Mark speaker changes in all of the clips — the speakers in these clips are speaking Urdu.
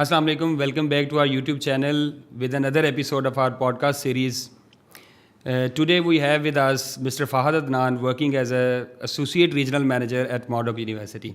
Speaker 1: Assalamu alaikum. Welcome back to our YouTube channel with another episode of our podcast series. Today we have with us Mr. Fahad Adnan working as an Associate Regional Manager at Murdoch University.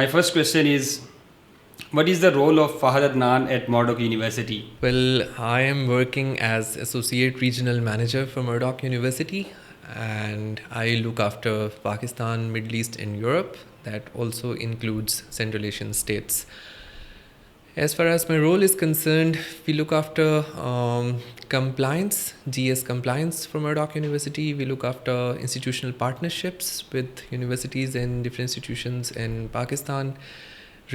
Speaker 1: My first question is, what is the role of Fahad Adnan at Murdoch University?
Speaker 2: Well, I am working as Associate Regional Manager for Murdoch University, and I look after Pakistan, Middle East and Europe. That also includes Central Asian states. As far as my role is concerned, we look after compliance, GS compliance for Murdoch University. We look after institutional partnerships with universities and different institutions in Pakistan,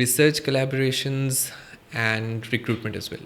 Speaker 2: research collaborations and recruitment as well.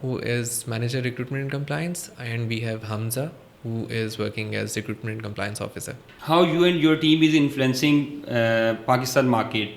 Speaker 2: who is manager recruitment and compliance, and we have Hamza who is working as recruitment and compliance officer.
Speaker 1: How you and your team is influencing Pakistan market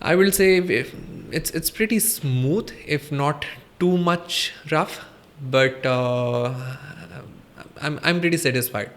Speaker 2: I will say it's pretty smooth, if not too much rough, but I'm pretty satisfied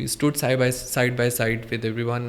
Speaker 2: We stood side by side with everyone.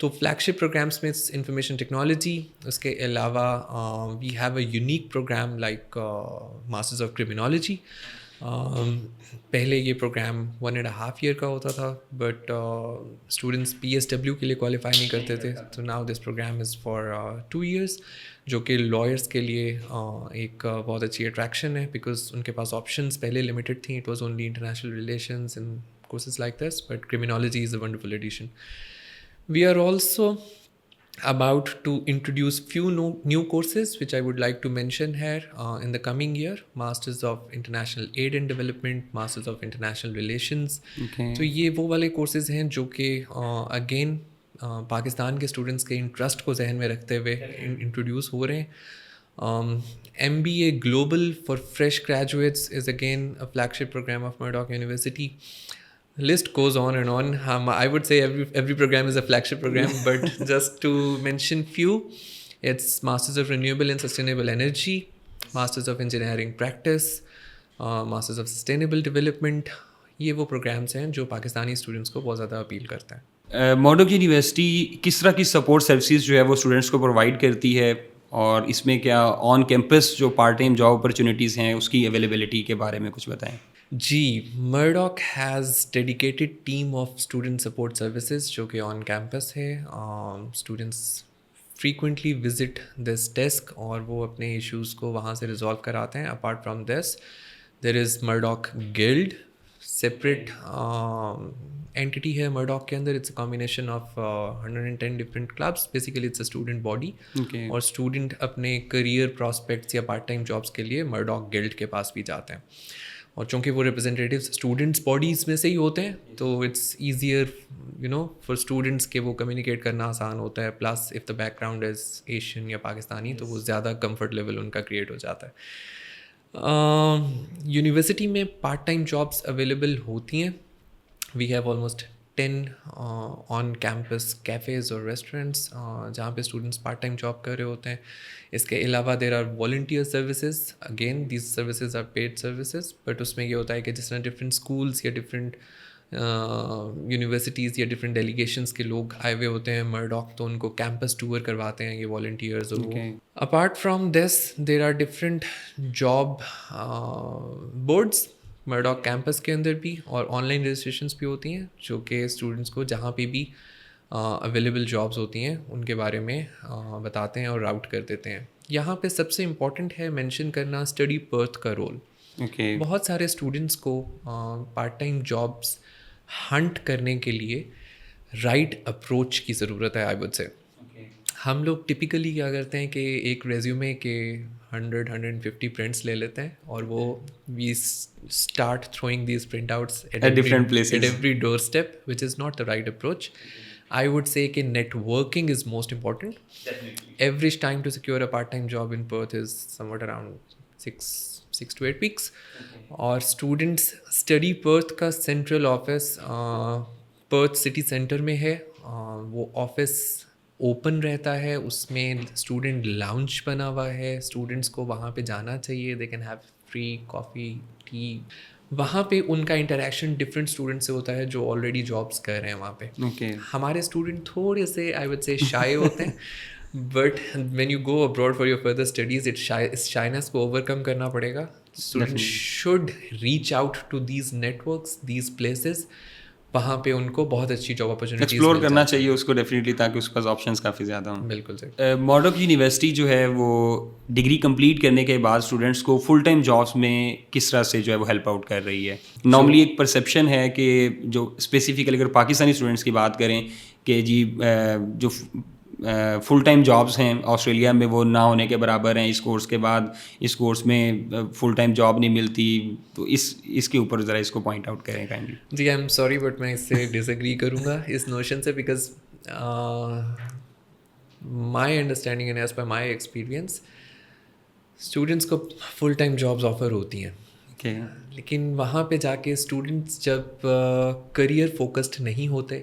Speaker 2: تو فلیگ شپ پروگرامس میں انفارمیشن ٹیکنالوجی، اس کے علاوہ we have a unique program like masters of criminology. پہلے یہ پروگرام 1.5 year کا ہوتا تھا، بٹ اسٹوڈنٹس PSW کے لیے کوالیفائی نہیں کرتے تھے. تو now this program is for 2 years، جو کہ لائرس کے لیے ایک بہت اچھی اٹریکشن ہے، بیکاز ان کے پاس آپشنس پہلے لمیٹڈ تھیں. It was only international relations and courses like this, but criminology is a wonderful addition. We are also about to introduce few new courses which I would like to mention here in the coming year. Masters of International Aid and Development, Masters of International Relations. تو یہ وہ والے کورسز ہیں جو کہ اگین پاکستان کے اسٹوڈنٹس کے انٹرسٹ کو ذہن میں رکھتے ہوئے انٹروڈیوس ہو رہے ہیں. MBA Global for fresh graduates is again a flagship program of Murdoch University. List goes on and on. I would say every program is a flagship program, but just to mention few, it's Masters of Renewable and Sustainable Energy, Masters of Engineering Practice, Masters of Sustainable Development. یہ وہ پروگرامس ہیں جو پاکستانی اسٹوڈنٹس کو بہت زیادہ اپیل کرتے ہیں.
Speaker 1: مورڈوک یونیورسٹی کس طرح کی سپورٹ سروسز جو ہے وہ اسٹوڈنٹس کو پرووائڈ کرتی ہے، اور اس میں کیا آن کیمپس جو پارٹ ٹائم جاب اپرچونیٹیز ہیں اس کی اویلیبلٹی کے بارے میں کچھ بتائیں.
Speaker 2: جی، Murdoch has dedicated team of student support services جو کہ آن کیمپس ہے. Students frequently visit this desk اور وہ اپنے ایشوز کو وہاں سے ریزالو کراتے ہیں. Apart from this there is Murdoch guild, separate entity ہے مرڈاک کے اندر. It's a combination of 110 different clubs. Basically it's a student body, اور اسٹوڈنٹ اپنے کریئر پراسپیکٹس یا پارٹ ٹائم جابس کے لیے مرڈاک گلڈ کے پاس بھی جاتے ہیں. اور چونکہ وہ ریپرزینٹیٹیوز اسٹوڈنٹس باڈیز میں سے ہی ہوتے ہیں تو اٹس ایزیئر فار اسٹوڈنٹس کہ وہ کمیونیکیٹ کرنا آسان ہوتا ہے. Plus if the back ground is Asian یا پاکستانی تو وہ زیادہ کمفرٹ لیول ان کا کریٹ ہو جاتا ہے. یونیورسٹی میں پارٹ ٹائم جابس اویلیبل ہوتی ہیں. We have almost 10 on campus cafes اور ریسٹورینٹس جہاں پہ اسٹوڈنٹس پارٹ ٹائم جاب کر رہے ہوتے ہیں. اس کے علاوہ there are volunteer services. Again these services are paid services, but اس میں یہ ہوتا ہے کہ جس طرح ڈفرینٹ اسکولس یا ڈفرینٹ یونیورسٹیز یا ڈفرینٹ ڈیلیگیشنس کے لوگ آئے ہوئے ہوتے ہیں مرڈاک، تو ان کو کیمپس ٹور کرواتے ہیں یہ volunteers. Apart from this there are different job boards Murdoch campus کے اندر بھی، اور آن لائن رجسٹریشنس بھی ہوتی ہیں جو کہ اسٹوڈنٹس کو جہاں پہ بھی اویلیبل جابس ہوتی ہیں ان کے بارے میں بتاتے ہیں اور راؤٹ کر دیتے ہیں. یہاں پہ سب سے امپورٹنٹ ہے مینشن کرنا اسٹڈی پرتھ کا رول. بہت سارے اسٹوڈنٹس کو پارٹ ٹائم جابس ہنٹ کرنے کے لیے رائٹ اپروچ کی ضرورت ہے. آئی وڈ سے ہم لوگ ٹپیکلی کیا کرتے ہیں کہ ایک ریزیومے کے 100-150 پرنٹس لے لیتے ہیں اور وہ we start throwing these printouts at different places at every doorstep, which is not the right approach. I would say کہ networking is most important. Average time to secure a part-time job in Perth is somewhat around 6 to 8 weeks. اور students study Perth کا central office Perth city center میں ہے. وہ office open رہتا ہے، اس میں student lounge بنا ہوا ہے. students کو وہاں پہ جانا چاہیے. they can have free coffee, tea. وہاں پہ ان کا انٹریکشن ڈفرینٹ اسٹوڈنٹ سے ہوتا ہے جو آلریڈی جابس کر رہے ہیں وہاں پہ. ہمارے اسٹوڈنٹ تھوڑے سے آئی وڈ سے شائے ہوتے ہیں، but when you go abroad for your further studies اس شائنس کو اوور کم کرنا پڑے گا. Student should reach out to these networks, these places. وہاں پہ ان کو بہت اچھی جاب اپرچونیٹیز
Speaker 1: ایکسپلور کرنا چاہیے اس کو ڈیفینیٹلی، تاکہ اس کے پاس آپشنس کافی زیادہ ہوں.
Speaker 2: بالکل صحیح.
Speaker 1: مورڈوک یونیورسٹی جو ہے وہ ڈگری کمپلیٹ کرنے کے بعد اسٹوڈنٹس کو فل ٹائم جابس میں کس طرح سے جو ہے وہ ہیلپ آؤٹ کر رہی ہے. نارملی ایک پرسیپشن ہے کہ جو اسپیسیفکلی اگر پاکستانی اسٹوڈنٹس کی بات کریں کہ جی جو فل ٹائم جابس ہیں آسٹریلیا میں وہ نہ ہونے کے برابر ہیں. اس کورس کے بعد اس کورس میں فل ٹائم جاب نہیں ملتی، تو اس کے اوپر ذرا اس کو پوائنٹ آؤٹ کریں کائنڈلی.
Speaker 2: جی آئی ایم سوری بٹ میں اس سے ڈس ایگری کروں گا اس نوشن سے، because my understanding and as per my experience students کو فل ٹائم جابس آفر ہوتی ہیں، لیکن وہاں پہ جا کے اسٹوڈنٹس جب کریئر فوکسڈ نہیں ہوتے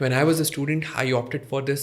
Speaker 2: When I was a student, I opted for this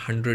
Speaker 2: 100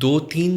Speaker 2: 2-3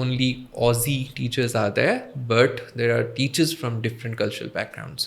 Speaker 2: only Aussie teachers are there, but there are teachers from different cultural backgrounds.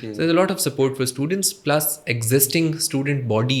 Speaker 2: So there's a lot of support for students, plus existing student body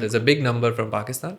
Speaker 2: there's a big number from Pakistan,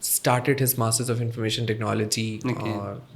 Speaker 2: started his Masters of Information Technology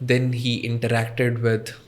Speaker 2: Then he interacted with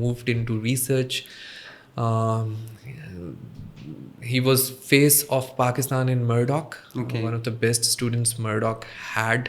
Speaker 2: moved into research. He was face of Pakistan in Murdoch, one of the best students Murdoch had.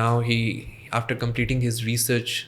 Speaker 2: now he, after completing his research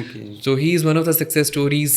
Speaker 1: Okay.
Speaker 2: So he is one of the success stories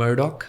Speaker 2: Murdoch.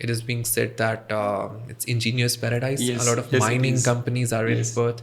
Speaker 2: it is being said that it's engineers paradise.
Speaker 1: Yes,
Speaker 2: A lot of
Speaker 1: yes,
Speaker 2: mining companies are in Perth.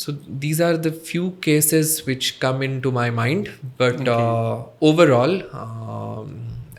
Speaker 2: So these are the few cases which come into my mind, but overall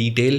Speaker 2: detail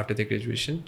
Speaker 2: after their graduation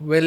Speaker 2: Well,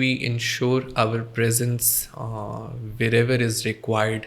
Speaker 2: we ensure our presence wherever is required.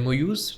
Speaker 2: MOUs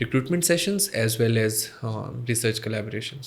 Speaker 2: recruitment sessions as well as research collaborations.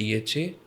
Speaker 2: DHA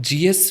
Speaker 2: GS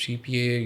Speaker 2: GPA,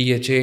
Speaker 2: DHA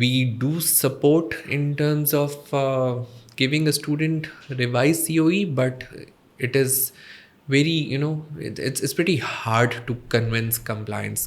Speaker 2: we do support in terms of giving a student revised COE, but it is very, it's pretty hard to convince compliance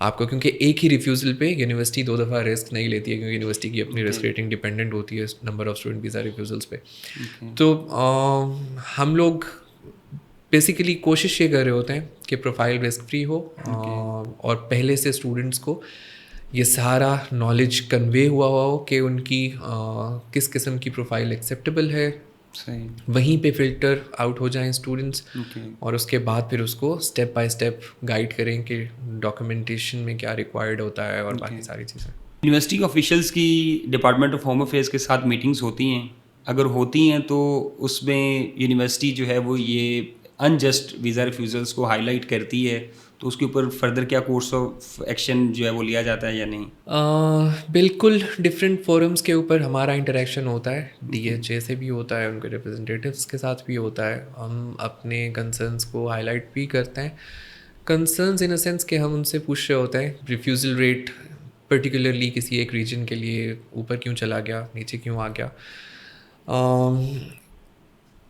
Speaker 2: آپ کو, کیونکہ ایک ہی ریفیوزل پہ یونیورسٹی 2 دفعہ رسک نہیں لیتی ہے, کیونکہ یونیورسٹی کی اپنی رسک ریٹنگ ڈپینڈنٹ ہوتی ہے نمبر آف اسٹوڈنٹ ویزا ریفیوزلس پہ. تو ہم لوگ بیسیکلی کوشش یہ کر رہے ہوتے ہیں کہ پروفائل رسک فری ہو, اور پہلے سے اسٹوڈنٹس کو یہ سارا نالج کنوے ہوا ہو کہ ان کی کس قسم کی پروفائل ایکسیپٹیبل ہے, وہیں پہ فلٹر آؤٹ ہو جائیں اسٹوڈنٹس, اور اس کے بعد پھر اس کو اسٹیپ بائی اسٹیپ گائڈ کریں کہ ڈاکومنٹیشن میں کیا ریکوائرڈ ہوتا ہے اور باقی ساری چیزیں.
Speaker 1: یونیورسٹی آفیشیلس کی ڈپارٹمنٹ آف ہوم افیئرس کے ساتھ میٹنگس ہوتی ہیں, اگر ہوتی ہیں تو اس میں یونیورسٹی جو ہے وہ یہ انجسٹ ویزا ریفیوزلس کو ہائی لائٹ کرتی ہے, تو اس کے اوپر فردر کیا کورس آف ایکشن جو ہے وہ لیا جاتا ہے یا نہیں؟
Speaker 2: بالکل ڈفرینٹ فورمس کے اوپر ہمارا انٹریکشن ہوتا ہے, ڈی ایچ اے سے بھی ہوتا ہے, ان کے ریپرزنٹیٹیوس کے ساتھ بھی ہوتا ہے. ہم اپنے کنسرنس کو ہائی لائٹ بھی کرتے ہیں, کنسرنس ان اے سینس کہ ہم ان سے پوچھ رہے ہوتے ہیں ریفیوزل ریٹ پرٹیکولرلی کسی ایک ریجن کے لیے اوپر کیوں چلا گیا, نیچے کیوں آ گیا.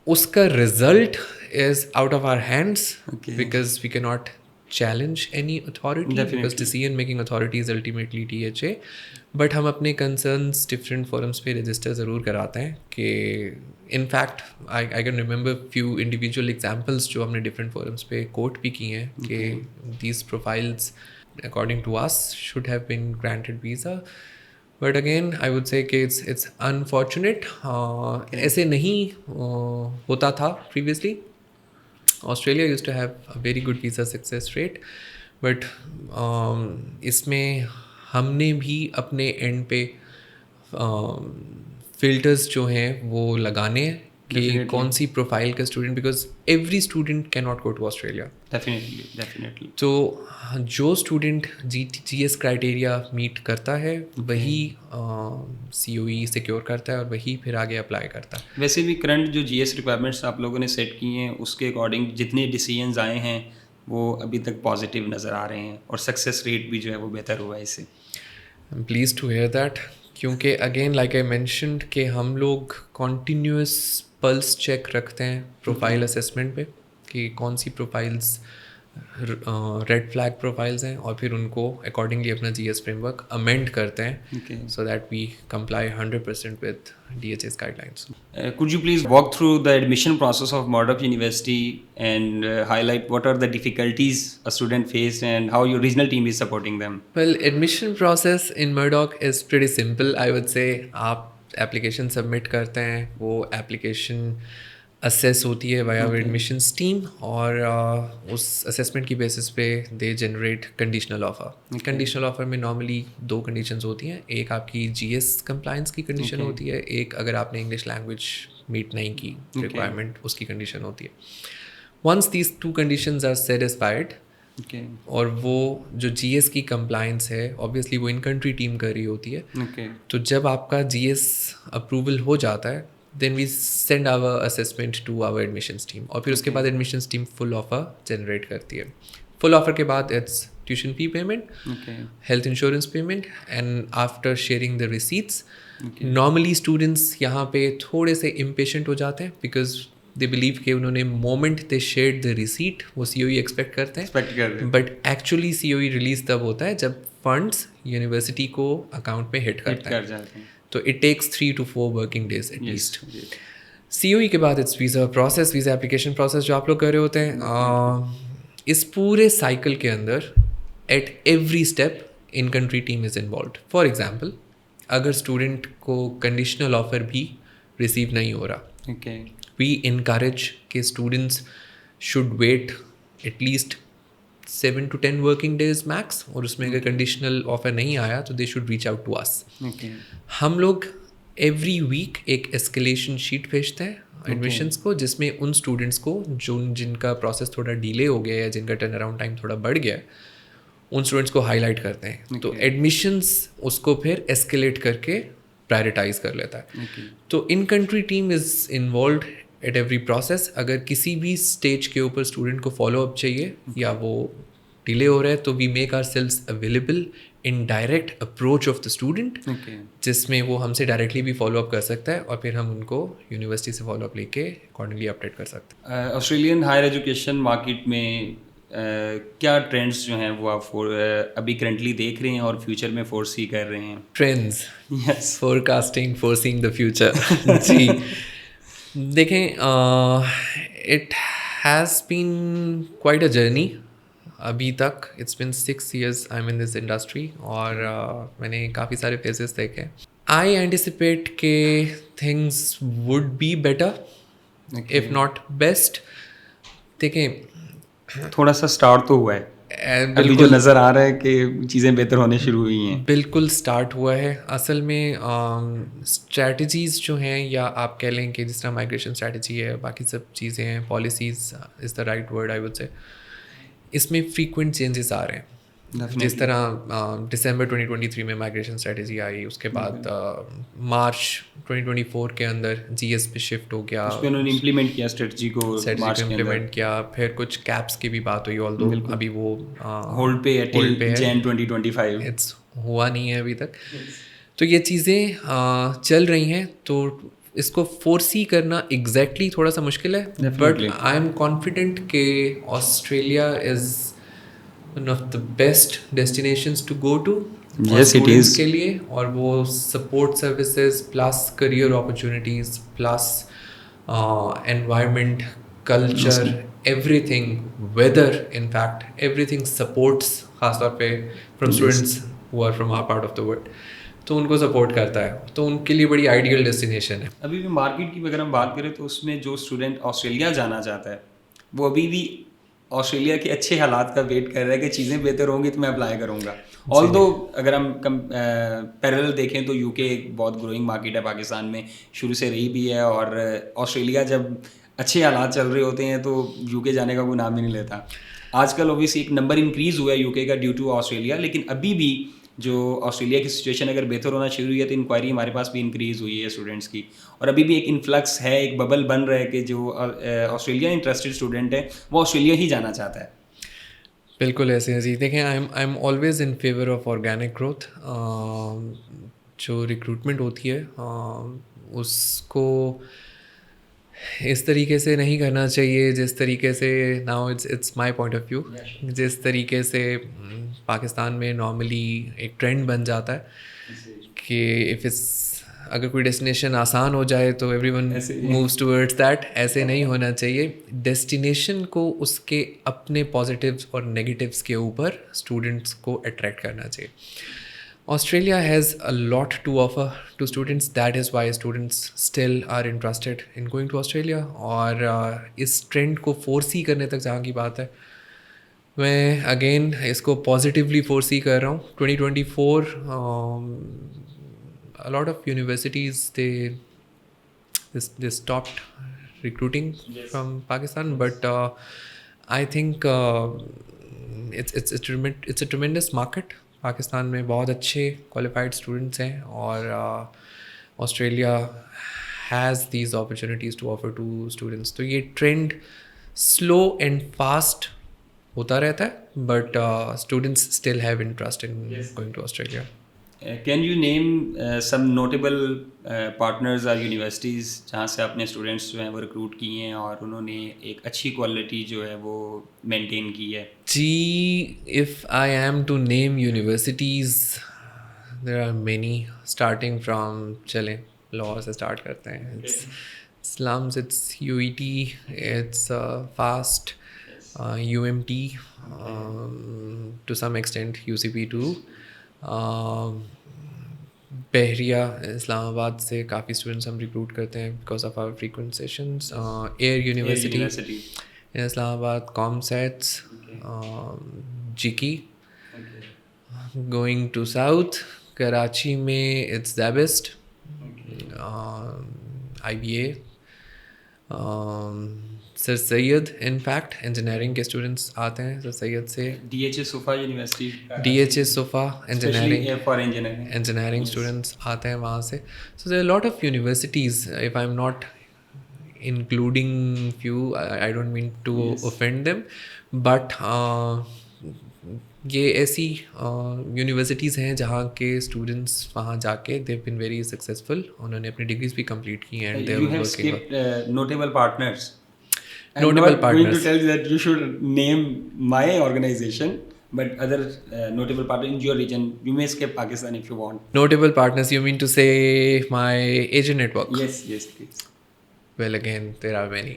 Speaker 2: اس کا result is out of our hands because we کی not challenge any authority because decision making authority is ultimately DHA, but ہم اپنے concerns different forums پہ register ضرور کراتے ہیں کہ in fact I can remember few individual examples جو ہم نے different forums پہ quote بھی کی ہیں کہ these profiles according to us should have been granted visa, but again I would say کہ it's unfortunate. ایسے نہیں ہوتا تھا previously. Australia used to have a very good visa success rate, but اس میں ہم نے بھی اپنے اینڈ پہ فلٹرز جو ہیں وہ لگانے ہیں کہ کون سی پروفائل کا student, because every student can not go to Australia.
Speaker 1: Definitely.
Speaker 2: تو جو student G S criteria meet کرتا ہے وہی سی او ای سیکیور کرتا ہے اور وہی پھر آگے اپلائی کرتا ہے.
Speaker 1: ویسے بھی کرنٹ جو جی ایس ریکوائرمنٹس آپ لوگوں نے سیٹ کی ہیں اس کے اکارڈنگ جتنے ڈیسیجنز آئے ہیں وہ ابھی تک پازیٹیو نظر آ رہے ہیں, اور سکسیس ریٹ بھی جو ہے وہ بہتر ہوا ہے اس سے.
Speaker 2: I am pleased to hear that, کیونکہ اگین لائک آئی مینشنڈ کہ ہم لوگ کنٹینیوس پلس چیک رکھتے ہیں پروفائل اسیسمنٹ پہ کہ کون سی پروفائلز ریڈ فلیگ پروفائلز ہیں, اور پھر ان کو اکارڈنگلی اپنا G S framework amend کرتے ہیں so that we comply 100% with DHA's guidelines.
Speaker 1: Could you please walk through the admission process of Murdoch University and highlight what are the difficulties a student faced and how your regional team is supporting them?
Speaker 2: Well, admission process in Murdoch is pretty simple, I would say. آپ application submit کرتے ہیں, وہ application اسیس ہوتی ہے بائی آور ایڈمیشنس ٹیم, اور اس اسیسمنٹ کی بیسس پہ they generate conditional offer. Conditional offer میں نارملی 2 کنڈیشنز ہوتی ہیں, ایک آپ کی جی ایس کمپلائنس کی کنڈیشن ہوتی ہے, ایک اگر آپ نے انگلش لینگویج میٹ نہیں کی ریکوائرمنٹ اس کی کنڈیشن ہوتی ہے. Once these 2 conditions are satisfied, اور وہ جو جی ایس کی کمپلائنس ہے آبویسلی وہ ان کنٹری ٹیم کر رہی ہوتی ہے, تو جب آپ کا جی ایس اپروول ہو جاتا ہے then we send our assessment to our admissions team, اور پھر اس کے بعد admissions team full offer generate کرتی ہے. فل آفر کے بعد it's tuition fee payment, health insurance payment, and after sharing the receipts. Normally students یہاں پہ تھوڑے سے امپیشنٹ ہو جاتے ہیں بیکاز دے بلیو کہ انہوں نے moment they shared the reset وہ سی او ای ایکسپیکٹ کرتے ہیں, but actually see O E release تب ہوتا ہے جب فنڈس یونیورسٹی کو اکاؤنٹ میں ہٹ کرتے ہیں, تو it takes 3 to 4 working days at least. C O E کے بعد it's visa process, visa application process جو آپ لوگ کر رہے ہوتے ہیں. اس پورے سائیکل کے اندر at every step in country team is involved. For example اگر اسٹوڈنٹ کو کنڈیشنل آفر بھی ریسیو نہیں ہو رہا, وی انکریج کہ students should wait at least 7 to 10 working days max, اور اس میں اگر کنڈیشنل آفر نہیں آیا تو they should reach out to us. ہم لوگ ایوری ویک ایک اسکلیشن شیٹ بھیجتے ہیں ایڈمیشنس کو, جس میں ان اسٹوڈنٹس کو جن کا پروسیس تھوڑا ڈیلے ہو گیا ہے یا جن کا ٹرن اراؤنڈ ٹائم تھوڑا بڑھ گیا ہے ان اسٹوڈنٹس کو ہائی لائٹ کرتے ہیں. تو ایڈمیشنس اس کو پھر اسکیلیٹ کر کے پرائرٹائز کر لیتا ہے. تو in country team is involved at every process. اگر کسی بھی اسٹیج کے اوپر اسٹوڈنٹ کو فالو اپ چاہیے یا وہ ڈیلے ہو رہا ہے تو we make our sales available in direct approach of the student, جس میں وہ ہم سے ڈائریکٹلی بھی فالو اپ کر سکتا ہے, اور پھر ہم ان کو یونیورسٹی سے فالو اپ لے کے اکارڈنگلی اپڈیٹ کر سکتے ہیں.
Speaker 1: آسٹریلین ہائر ایجوکیشن مارکیٹ میں کیا ٹرینڈس جو ہیں وہ آپ ابھی کرنٹلی دیکھ رہے ہیں اور فیوچر میں فورسی کر رہے ہیں؟
Speaker 2: Trends,
Speaker 1: yes.
Speaker 2: Forecasting, forcing the future. جی دیکھیں، it has been quite a journey. ابھی تک it's been 6 years I am in this industry, اور میں نے کافی سارے فیزز دیکھے. آئی اینٹیسپیٹ کہ things would be better if not best. دیکھیں
Speaker 1: تھوڑا سا اسٹارٹ تو ہوا ہے ابھی، جو
Speaker 2: بالکل
Speaker 1: نظر آ رہا ہے کہ چیزیں بہتر ہونے شروع ہوئی ہیں.
Speaker 2: بالکل اسٹارٹ ہوا ہے. اصل میں اسٹریٹجیز جو ہیں، یا آپ کہہ لیں کہ جس طرح مائگریشن اسٹریٹجی ہے، باقی سب چیزیں ہیں، policies is the right word I would say, اس میں فریکوینٹ چینجز آ رہے ہیں. جس طرح دسمبر 2023 میں مائگریشن اسٹریٹجی آئی، اس کے بعد مارچ 2024 کے اندر جی ایس پہ شفٹ ہو گیا،
Speaker 1: اس پہ انہوں نے امپلیمنٹ کیا اسٹریٹجی کو مارچ کے اندر،
Speaker 2: امپلیمنٹ کیا. پھر کچھ کیپس کی بھی بات ہوئی، آلدو ابھی وہ
Speaker 1: ہولڈ پہ ہے ٹل جین 2025.
Speaker 2: اٹس ہوا نہیں ہے ابھی تک. تو یہ چیزیں چل رہی ہیں، تو اس کو فورسی کرنا ایگزیکٹلی تھوڑا سا مشکل ہے. بٹ آئی ایم کانفیڈنٹ کہ Australia is one of the best destinations to go to students کے لیے. اور وہ support services plus career opportunities plus environment, culture, everything, weather, in fact everything sports, خاص طور پہ from students who are from our part of the world, تو ان کو سپورٹ کرتا ہے. تو ان کے لیے بڑی آئیڈیل ڈیسٹینیشن ہے.
Speaker 1: ابھی بھی مارکیٹ کی اگر ہم بات کریں تو اس میں جو اسٹوڈنٹ آسٹریلیا جانا چاہتا ہے وہ ابھی بھی آسٹریلیا کے اچھے حالات کا ویٹ کر رہا ہے کہ چیزیں بہتر ہوں گی تو میں اپلائی کروں گا. آل دو اگر ہم پیرل دیکھیں تو یو کے ایک بہت گروئنگ مارکیٹ ہے پاکستان میں، شروع سے رہی بھی ہے. اور آسٹریلیا جب اچھے حالات چل رہے ہوتے ہیں تو یو کے جانے کا کوئی نام ہی نہیں لیتا. آج کل اوبیسلی ایک نمبر انکریز ہوا ہے یو کے کا ڈیو ٹو آسٹریلیا، لیکن ابھی بھی جو آسٹریلیا کی سچویشن اگر بہتر ہونا شروع ہوئی ہے تو انکوائری ہمارے پاس بھی انکریز ہوئی ہے اسٹوڈنٹس کی. اور ابھی بھی ایک انفلکس ہے، ایک ببل بن رہا ہے کہ جو آسٹریلیا انٹرسٹڈ اسٹوڈنٹ ہے وہ آسٹریلیا ہی جانا چاہتا ہے.
Speaker 2: بالکل ایسے ہیں جی. دیکھیں I am always in favour of organic growth. جو ریکروٹمنٹ ہوتی ہے اس کو اس طریقے سے نہیں کرنا چاہیے جس طریقے سے، now it's my point of view, جس طریقے سے پاکستان میں نارملی ایک ٹرینڈ بن جاتا ہے کہ اگر کوئی ڈیسٹینیشن آسان ہو جائے تو every one moves towards that. ایسے نہیں ہونا چاہیے. ڈیسٹینیشن کو اس کے اپنے پازیٹیوز اور نیگیٹیوز کے اوپر اسٹوڈنٹس کو اٹریکٹ کرنا چاہیے. Australia has a lot to offer to students. That is why students still are interested in going to Australia. اور اس ٹرینڈ کو فورسی کرنے تک جہاں کی بات ہے، میں اگین اس کو پازیٹیولی فورسی کر رہا ہوں. 2024 a lot of universities they stopped recruiting from Pakistan, but I think it's a tremendous market. Pakistan میں بہت اچھے کوالیفائڈ اسٹوڈنٹس ہیں، اور Australia has these opportunities to offer to students. تو یہ ٹرینڈ سلو اینڈ فاسٹ ہوتا رہتا ہے، but students still have interest in going to Australia.
Speaker 1: Can you name some notable partners اور یونیورسٹیز جہاں سے اپنے اسٹوڈنٹس جو ہیں وہ ریکروٹ کیے ہیں اور انہوں نے ایک اچھی کوالٹی جو ہے وہ مینٹین کی ہے؟
Speaker 2: جی if I am to name universities there are many, starting from, چلیں لاہور سے اسٹارٹ کرتے ہیں. اسلامز it's U E T, it's FAST, U M T, to some extent U C P too. Bahria اسلام آباد سے کافی اسٹوڈنٹس ہم ریکروٹ کرتے ہیں because of our frequent sessions. Air university in Islamabad, COMSATS, جکی. گوئنگ ٹو ساؤتھ، کراچی میں it's SZABIST, I B A, sir Syed. In fact engineering کے اسٹوڈنٹس آتے ہیں سر سید سے.
Speaker 1: D H A Suffa university,
Speaker 2: D H A Suffa
Speaker 1: for
Speaker 2: engineering students آتے ہیں وہاں سے. So there are lot of universities. If I am not including few, I don't main to offend them, but یہ ایسی یونیورسٹیز ہیں جہاں کے اسٹوڈنٹس وہاں جا کے دیو بن ویری سکسیزفل. انہوں نے اپنی ڈگریز بھی کمپلیٹ کی ہیں. And
Speaker 1: notable partners. I'm
Speaker 2: Notable
Speaker 1: not going to
Speaker 2: partners.
Speaker 1: tell you that you should name my organization, but other notable partner in your region. You may skip Pakistan if you want.
Speaker 2: Notable partners, you mean to say my agent network?
Speaker 1: Yes, yes, please.
Speaker 2: Well, again, there are many.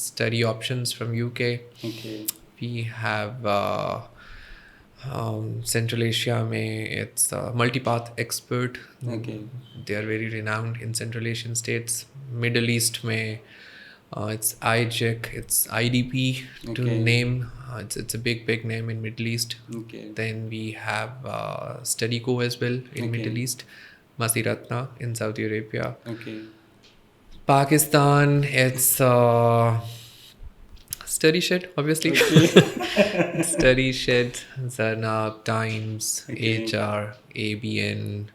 Speaker 2: study options from UK.
Speaker 1: Okay.
Speaker 2: We have Central Asia mein it's Multipath Expert.
Speaker 1: Okay.
Speaker 2: They are very renowned in Central Asian states. Middle East mein it's IJEC, it's IDP to
Speaker 1: Okay.
Speaker 2: name. It's a big name in Middle East.
Speaker 1: Okay.
Speaker 2: Then we have StudyCo as well in
Speaker 1: Okay.
Speaker 2: Middle East. Masiratna in Saudi Arabia.
Speaker 1: Okay.
Speaker 2: Pakistan, it's Study Shed, obviously.
Speaker 1: Okay.
Speaker 2: Study Shed, Zarnab, Times,
Speaker 1: Okay.
Speaker 2: HR, ABN,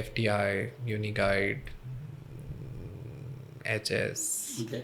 Speaker 2: FTI, Uniguide, HS.
Speaker 1: Okay.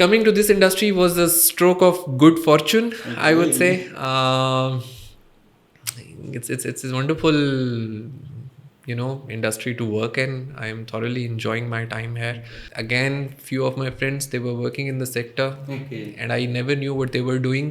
Speaker 2: Coming to this industry was a stroke of good fortune, I would say. It's a wonderful, industry to work in. I am thoroughly enjoying my time here. Again, few of my friends, they were working in the sector, and I never knew what they were doing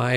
Speaker 2: My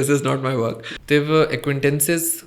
Speaker 2: this is not my work. They were acquaintances,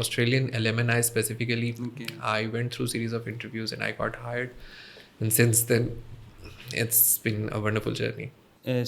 Speaker 2: Australian alumni specifically. I went through series of interviews and I got hired, and since then it's been a wonderful journey.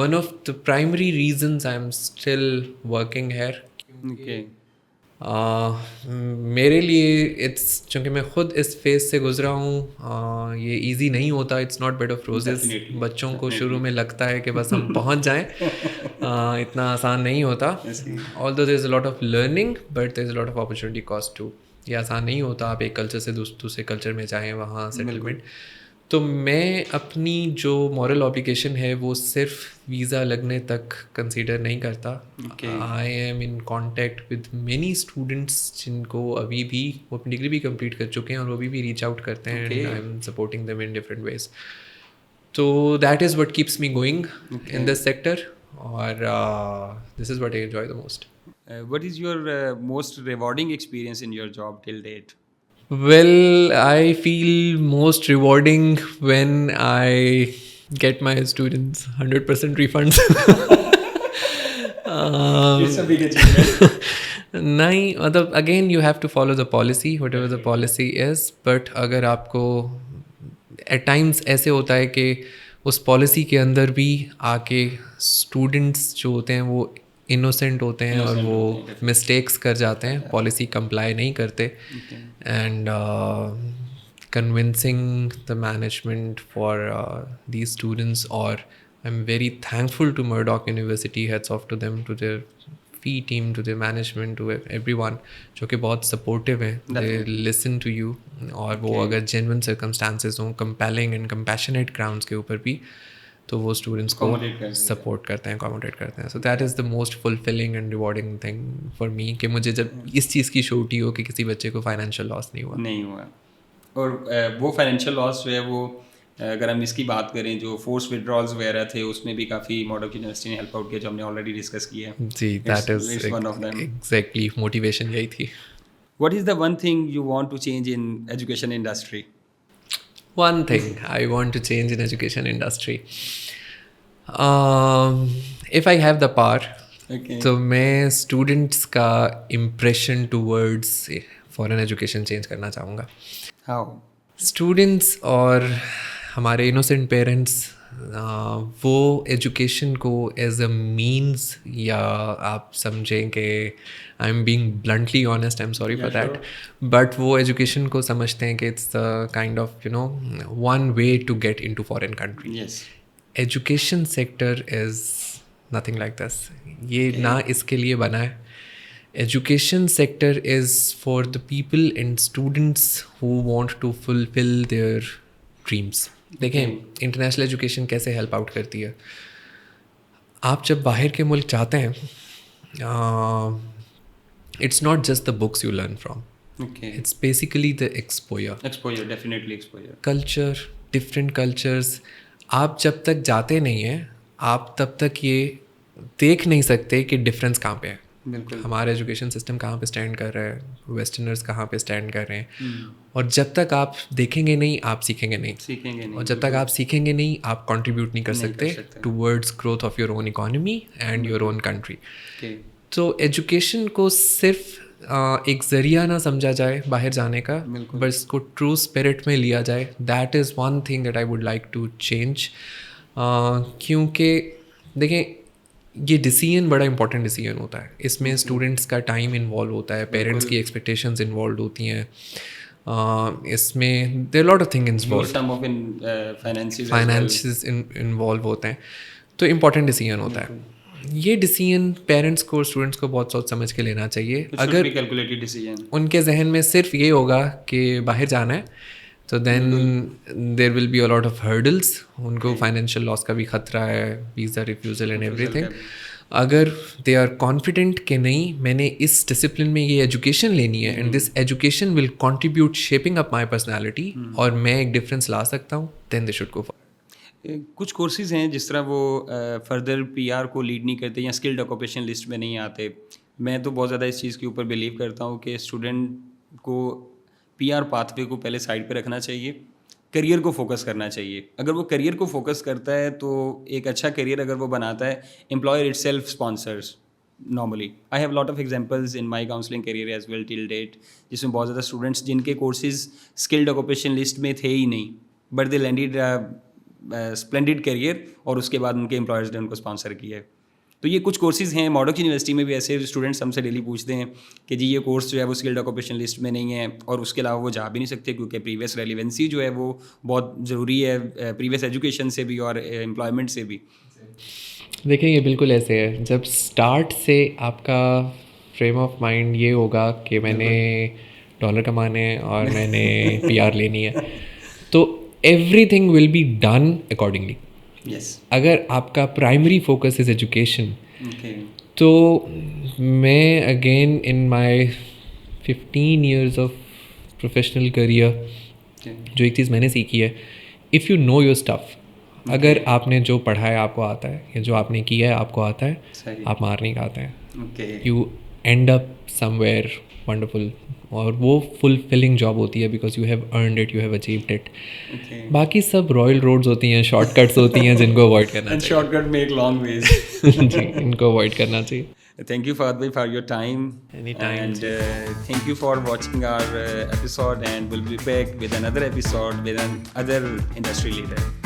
Speaker 2: one of the primary reasons I'm still working here.
Speaker 1: Okay.
Speaker 2: میرے لیے چونکہ میں خود اس فیز سے گزرا ہوں، یہ ایزی نہیں ہوتا. It's not bed of roses. بچوں کو شروع میں لگتا ہے کہ بس ہم پہنچ جائیں، اتنا آسان نہیں ہوتا. although there is a lot of learning but there is a lot of opportunity cost too. یہ آسان نہیں ہوتا آپ ایک کلچر سے دوسرے کلچر میں جائیں، وہاں سیٹلمنٹ. تو میں اپنی جو مورل اوبلیگیشن ہے وہ صرف ویزا لگنے تک کنسیڈر نہیں کرتا. آئی am in contact with many students جن کو ابھی بھی وہ اپنی ڈگری بھی کمپلیٹ کر چکے ہیں اور وہ ابھی بھی ریچ آؤٹ کرتے ہیں. I am supporting them in different ways. تو that is what keeps me going in this sector, اور this is what I enjoy the most.
Speaker 1: What is your most rewarding experience in your job till date?
Speaker 2: Well, I feel most rewarding when I get my students 100% refunds.
Speaker 1: It's a big achievement.
Speaker 2: نہیں مطلب again you have to follow the policy whatever the policy is. But اگر آپ کو ایٹ ٹائمس ایسے ہوتا ہے کہ اس پالیسی کے اندر بھی آ کے اسٹوڈنٹس جو ہوتے ہیں وہ انوسینٹ ہوتے ہیں اور وہ مسٹیکس کر جاتے ہیں، پالیسی کمپلائی نہیں کرتے. And convincing the management for these students, اور I am very thankful to Murdoch University, heads of to them, to their fee team, to their management, to everyone, جو کہ بہت سپورٹیو ہیں. دے لسن ٹو یو، اور وہ اگر جینوئن سرکمسٹانسز ہوں، کمپیلنگ اینڈ کمپیشنیٹ گراؤنڈس کے اوپر بھی، تو وہ اسٹوڈنٹس کو سپورٹ کرتے ہیں، اکاموڈیٹ کرتے ہیں. So that is the most fulfilling and rewarding thing for me, کہ مجھے جب اس چیز کی شورٹی ہو کہ کسی بچے کو فائنینشیل لاس نہیں ہوا.
Speaker 1: اور وہ فائنینشیل لاس جو ہے وہ اگر ہم اس کی بات کریں، جو فورس وڈرالز وغیرہ تھے، اس میں بھی کافی ماڈرن یونیورسٹی نے ہیلپ آؤٹ کیا، جو ہم نے آلریڈی ڈسکس کیا ہے.
Speaker 2: جی، دیٹ از ایگزیکٹلی موٹیویشن یہی تھی.
Speaker 1: What is the one thing you want to change in education industry?
Speaker 2: One thing I want to change in education industry, if I have the power, تو میں اسٹوڈنٹس کا impression towards foreign education change کرنا چاہوں گا.
Speaker 1: ہاؤ؟
Speaker 2: اسٹوڈنٹس اور ہمارے انوسینٹ پیرنٹس وہ ایجوکیشن کو ایز اے مینس، یا آپ سمجھیں کہ I am being bluntly honest, I am sorry for that, but وہ ایجوکیشن کو سمجھتے ہیں کہ it's kind of one way to get in to foreign country. Education sector is nothing like this. یہ نہ اس کے لیے بنا ہے. Education sector is for the people and students who want to fulfil their dreams. دیکھیں انٹرنیشنل ایجوکیشن کیسے ہیلپ آؤٹ کرتی ہے. آپ جب باہر کے ملک جاتے ہیں، it's not just the books you learn from, it's basically the exposure,
Speaker 1: definitely exposure,
Speaker 2: culture, different cultures. آپ جب تک جاتے نہیں ہیں، آپ تب تک یہ دیکھ نہیں سکتے کہ ڈفرینس کہاں پہ ہے.
Speaker 1: بالکل.
Speaker 2: ہمارا ایجوکیشن سسٹم کہاں پہ اسٹینڈ کر رہا ہے، ویسٹرنرز کہاں پہ اسٹینڈ کر رہے ہیں. اور جب تک آپ دیکھیں گے نہیں، آپ سیکھیں گے نہیں. اور جب تک آپ سیکھیں گے نہیں، آپ کنٹریبیوٹ نہیں کر سکتے towards growth of your own economy and your own country. تو ایجوکیشن کو صرف ایک ذریعہ نہ سمجھا جائے باہر جانے کا، بس اس کو ٹرو اسپرٹ میں لیا جائے. That is one thing that I would like to change. کیونکہ دیکھیں یہ ڈیسیژن بڑا امپورٹنٹ ڈیسیژن ہوتا ہے. اس میں اسٹوڈنٹس کا ٹائم انوالو ہوتا ہے، پیرنٹس کی ایکسپیکٹیشنز انوالوڈ ہوتی ہیں. اس میں there lot of thing finances involve ہوتے ہیں. تو امپورٹنٹ ڈیسیژن ہوتا ہے. یہ ڈیسیژن پیرنٹس کو، اسٹوڈنٹس کو بہت سوچ سمجھ کے لینا چاہیے. اگر ان کے ذہن میں صرف یہ ہوگا کہ باہر جانا ہے، تو then there will be a lot of hurdles. ان کو فائنینشیل لاس کا بھی خطرہ ہے، visa refusal and everything. اگر دے آر کانفیڈنٹ کہ نہیں میں نے اس ڈسپلن میں یہ ایجوکیشن لینی ہے and this education will contribute shaping up my personality, اور میں ایک ڈفرینس لا سکتا ہوں، دین دے شوڈ گو فار.
Speaker 1: کچھ کورسز ہیں جس طرح وہ فردر پی آر کو لیڈ نہیں کرتے یا اسکلڈ آکوپیشن لسٹ میں نہیں آتے. میں تو بہت زیادہ اس چیز کے اوپر بلیو کرتا ہوں کہ اسٹوڈنٹ کو پی آر پاتھ وے کو پہلے سائڈ پہ رکھنا چاہیے، کریئر کو فوکس کرنا چاہیے. اگر وہ کریئر کو فوکس کرتا ہے تو ایک اچھا کریئر اگر وہ بناتا ہے، employer itself sponsors normally. I have lot of examples in my counselling career as well till date, جس میں بہت زیادہ اسٹوڈنٹس جن کے کورسز اسکلڈ آکوپیشن لسٹ میں تھے ہی نہیں، بٹ دے لینڈیڈ اسپلینڈڈ کیریئر، اور اس کے بعد ان کے امپلائرز نے ان کو اسپانسر کیا ہے. تو یہ کچھ کورسز ہیں ماڈوک یونیورسٹی میں بھی، ایسے اسٹوڈنٹس ہم سے ڈیلی پوچھتے ہیں کہ جی یہ کورس جو ہے وہ اسکلڈ آکوپیشن لسٹ میں نہیں ہے، اور اس کے علاوہ وہ جا بھی نہیں سکتے کیونکہ پریویس ریلیونسی جو ہے وہ بہت ضروری ہے، پریویس ایجوکیشن سے بھی اور امپلائمنٹ سے بھی.
Speaker 2: دیکھیں یہ بالکل ایسے ہے، جب اسٹارٹ سے آپ کا فریم آف مائنڈ یہ ہوگا کہ میں نے ڈالر کمانے ہیں اور میں نے پی آر لینی ہے، تو everything will be done accordingly.
Speaker 1: Yes.
Speaker 2: اگر آپ کا primary focus is education,
Speaker 1: okay.
Speaker 2: تو میں again in my 15 years of professional career جو ایک چیز میں نے سیکھی ہے، if you know your stuff, اگر آپ نے جو پڑھا ہے آپ کو آتا ہے، یا جو آپ نے کیا ہے آپ کو آتا ہے، آپ مار نہیں کھاتے ہیں، you and up some where wonderful, اور وہ فلفلنگ جاب ہوتی ہے because you have earned it, you have achieved it. باقی سب رائل روڈز ہوتی ہیں، شارٹ کٹس ہوتی ہیں جن کو اوائڈ کرنا چاہیے.
Speaker 1: شارٹ کٹ میک لانگ ویز.
Speaker 2: جی ان کو اوائڈ کرنا چاہیے.
Speaker 1: Thank you Fahad bhai for your time.
Speaker 2: Anytime.
Speaker 1: And thank you for watching our episode, and we'll be back with another episode with another industry leader.